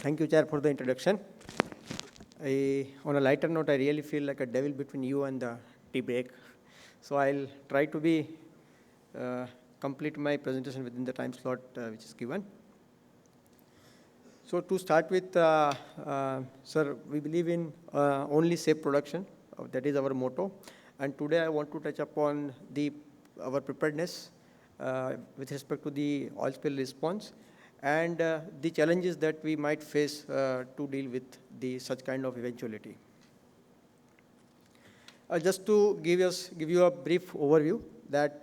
Thank you, Chair, for the introduction. On a lighter note, I really feel like a devil between you and the tea break. So I'll try to complete my presentation within the time slot which is given. So to start with, sir, we believe in only safe production. That is our motto. And today I want to touch upon our preparedness with respect to the oil spill response and the challenges that we might face to deal with such kind of eventuality. Just to give you a brief overview that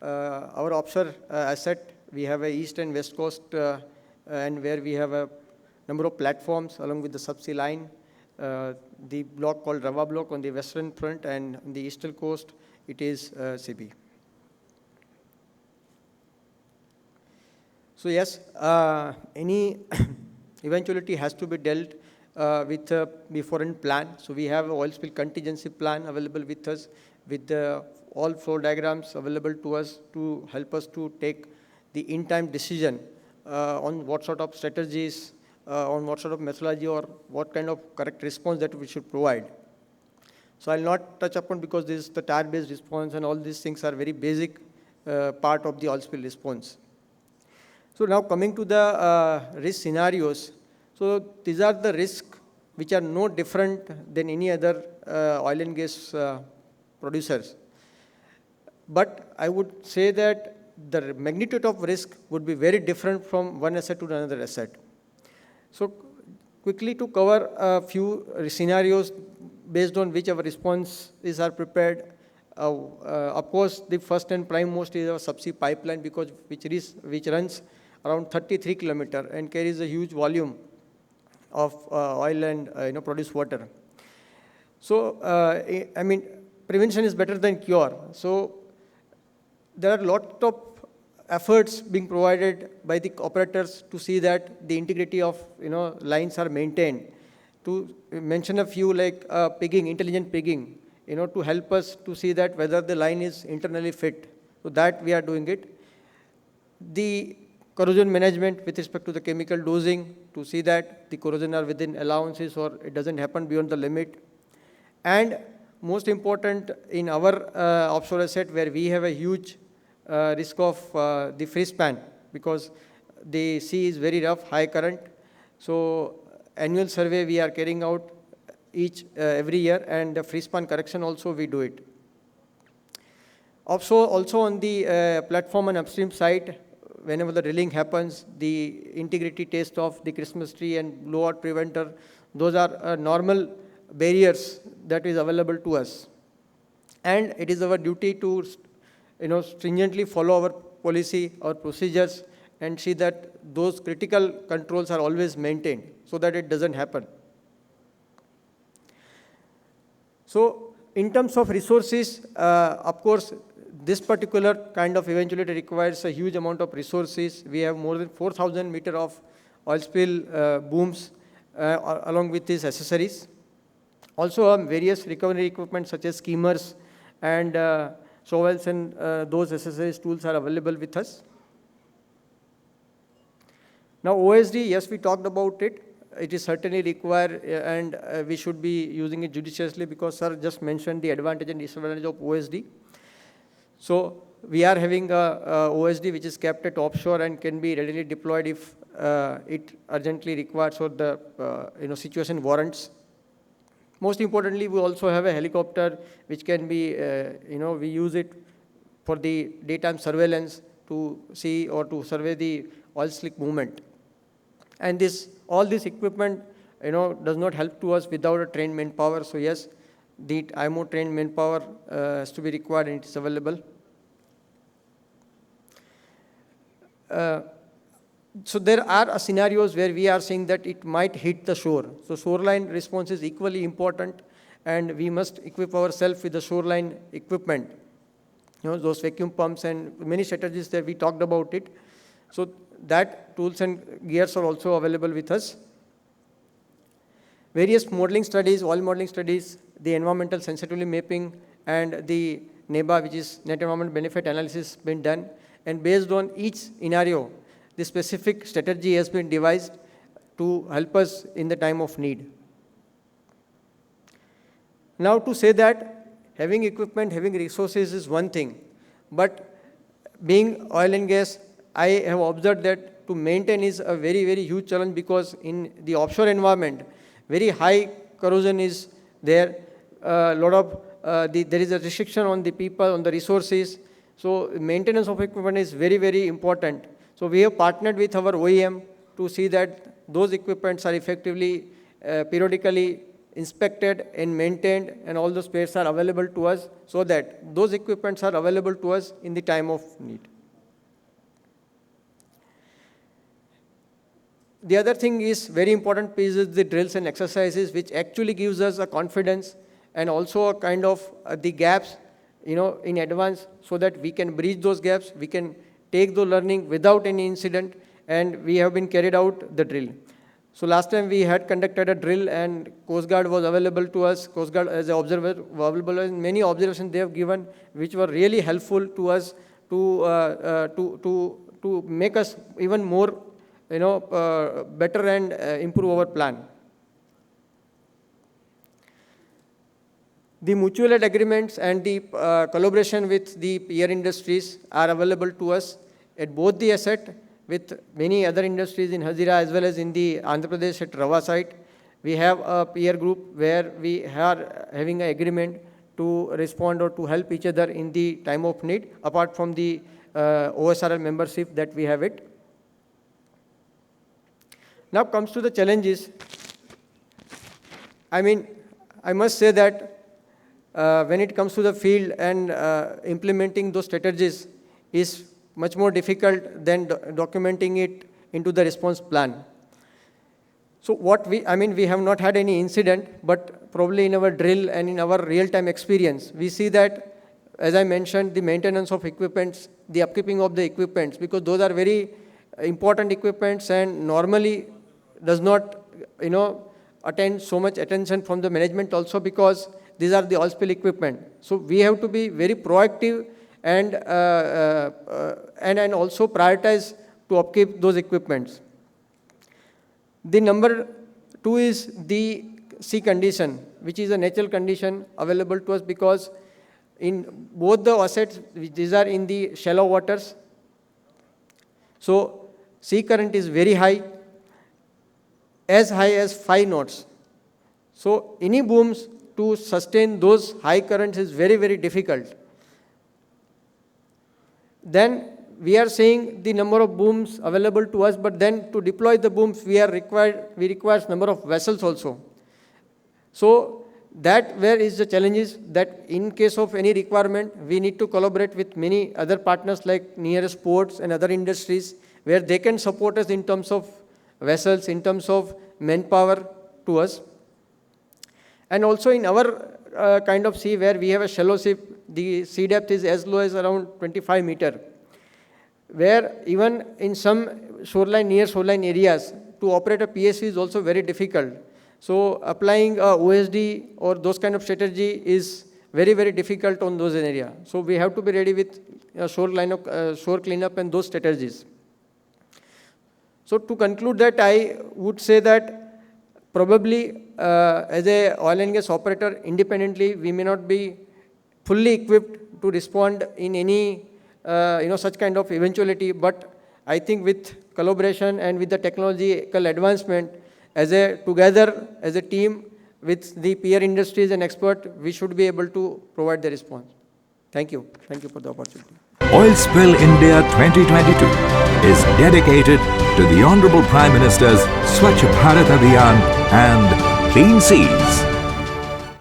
our offshore asset, we have a east and west coast and where we have a number of platforms along with the subsea line, the block called Rava block on the western front, and on the eastern coast it is CB. So yes, any eventuality has to be dealt with a beforehand plan. So we have an oil spill contingency plan available with us, with all flow diagrams available to us to help us to take the in-time decision on what sort of strategies, on what sort of methodology or what kind of correct response that we should provide. So I'll not touch upon because this is the tire-based response and all these things are very basic part of the oil spill response. So now coming to the risk scenarios. So these are the risks which are no different than any other oil and gas producers. But I would say that the magnitude of risk would be very different from one asset to another asset. So quickly to cover a few scenarios based on which our responses are prepared. Of course, the first and prime most is our subsea pipeline because which runs around 33 kilometers and carries a huge volume of oil and produced water. So I mean, prevention is better than cure. So there are a lot of efforts being provided by the operators to see that the integrity of lines are maintained. To mention a few like pigging, intelligent pigging, to help us to see that whether the line is internally fit. So that we are doing it. The corrosion management with respect to the chemical dosing to see that the corrosion are within allowances or it doesn't happen beyond the limit. And most important in our offshore asset where we have a huge risk of the freeze span because the sea is very rough, high current. So annual survey we are carrying out every year, and the freeze span correction also we do it. Also on the platform and upstream side, whenever the drilling happens, the integrity test of the Christmas tree and blowout preventer, those are normal barriers that is available to us. And it is our duty to stringently follow our policy, our procedures, and see that those critical controls are always maintained so that it doesn't happen. So in terms of resources, of course, this particular kind of eventuality requires a huge amount of resources. We have more than 4,000 meters of oil spill booms along with these accessories. Also various recovery equipment such as skimmers and shovels and those accessories tools are available with us. Now OSD, yes, we talked about it. It is certainly required and we should be using it judiciously because sir just mentioned the advantage and disadvantage of OSD. So we are having a OSD which is kept at offshore and can be readily deployed if it urgently requires or the situation warrants. Most importantly, we also have a helicopter which can be, we use it for the daytime surveillance to see or to survey the oil slick movement. And all this equipment, does not help to us without a trained manpower. So yes, the IMO trained manpower has to be required and it is available. So there are scenarios where we are saying that it might hit the shore. So shoreline response is equally important and we must equip ourselves with the shoreline equipment. Those vacuum pumps and many strategies that we talked about it. So that tools and gears are also available with us. Various modeling studies, oil modeling studies, the environmental sensitivity mapping and the NEBA, which is net environment benefit analysis, been done. And based on each scenario, the specific strategy has been devised to help us in the time of need. Now, to say that having equipment, having resources is one thing, but being oil and gas, I have observed that to maintain is a very, very huge challenge, because in the offshore environment, very high corrosion is there. There is a restriction on the people, on the resources. So maintenance of equipment is very, very important. So we have partnered with our OEM to see that those equipments are effectively, periodically inspected and maintained, and all the spares are available to us, so that those equipments are available to us in the time of need. The other thing is very important piece is the drills and exercises, which actually gives us a confidence and also a kind of the gaps, in advance, so that we can bridge those gaps, we can take the learning without any incident, and we have been carried out the drill. So last time we had conducted a drill, and Coast Guard was available to us. Coast Guard as an observer available, and many observations they have given, which were really helpful to us to make us even more, better and improve our plan. The mutual aid agreements and the collaboration with the peer industries are available to us at both the asset, with many other industries in Hazira as well as in the Andhra Pradesh at Rava site. We have a peer group where we are having an agreement to respond or to help each other in the time of need, apart from the OSRL membership that we have it. Now comes to the challenges. I must say that when it comes to the field and implementing those strategies is much more difficult than documenting it into the response plan. So we have not had any incident, but probably in our drill and in our real-time experience, we see that, as I mentioned, the maintenance of equipments, the upkeeping of the equipments, because those are very important equipments and normally does not, attend so much attention from the management also, because these are the oil spill equipment. So we have to be very proactive and also prioritize to upkeep those equipments. The number 2 is the sea condition, which is a natural condition available to us, because in both the assets, these are in the shallow waters. So sea current is very high as 5 knots. So any booms to sustain those high currents is very, very difficult. Then we are seeing the number of booms available to us, but then to deploy the booms, we require number of vessels also. So that where is the challenge is that in case of any requirement, we need to collaborate with many other partners like nearest ports and other industries, where they can support us in terms of vessels, in terms of manpower to us. And also in our kind of sea, where we have a shallow sea, the sea depth is as low as around 25 meters, where even in some near shoreline areas, to operate a PSC is also very difficult. So applying OSD or those kind of strategy is very, very difficult on those areas. So we have to be ready with shore cleanup and those strategies. So to conclude that, I would say that probably as a oil and gas operator independently, we may not be fully equipped to respond in any such kind of eventuality, but I think with collaboration and with the technological advancement, together as a team with the peer industries and experts, we should be able to provide the response. Thank you. Thank you for the opportunity. Oil Spill India 2022 is dedicated to the Honorable Prime Minister's Swachh Bharat Abhiyan and Clean Seas.